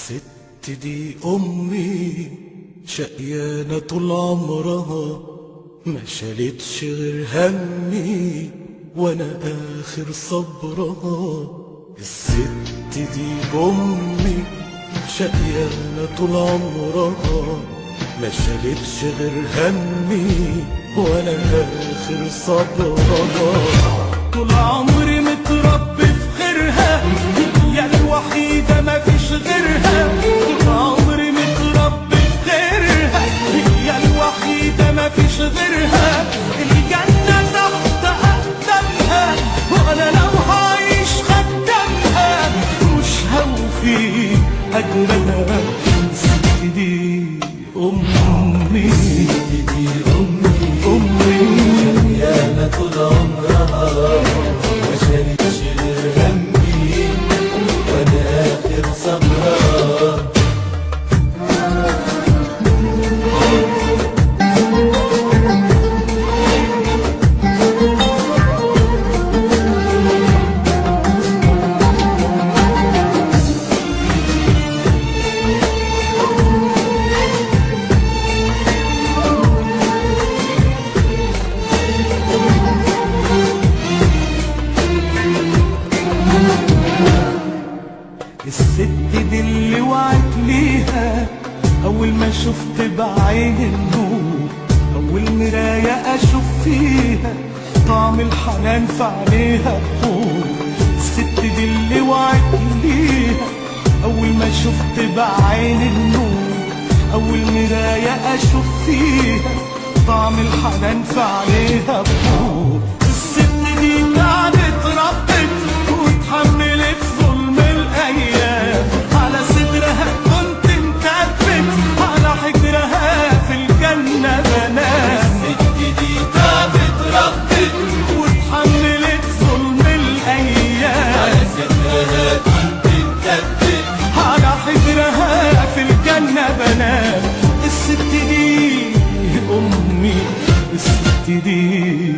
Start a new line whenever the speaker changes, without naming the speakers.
الست دي أمي شقيانة طول عمرها، ما شالتش غير همي وأنا آخر صبرها. الست دي أمي شقيانة طول عمرها، ما شالتش غير همي وأنا آخر صبرها. طول عمري متربي في خيرها، هي الوحيدة ما فيش غيرها. طول عمري متربي في خيرها، هي الوحيدة ما فيش غيرها. الجنة تحت أقدامها، وأنا لو هعيش خدامها مش هوفي أجرها. الست دي أمي،
الست دي أمي شقيانة طول عمرها، ما شالتش غير همي وأنا آخر صبرها.
الست دي اللي وعت ليها أول ما شفت بعين النور، أول مراية أشوف فيها طعم الحنان في عينيها بخور. الست دي اللي وعت ليها أول ما شفت بعين النور، أول مراية أشوف فيها طعم الحنان في عينيها بخور. الست دي تعبت ربت واتحملت ظلم الأيام، على صدرها كنت مكبت، على حجرها في الجنة بنام.
الست دي تعبت ربت
واتحملت ظلم الأيام،
على صدرها كنت مكبت،
على حجرها في الجنة بنام. الست دي أمي، الست دي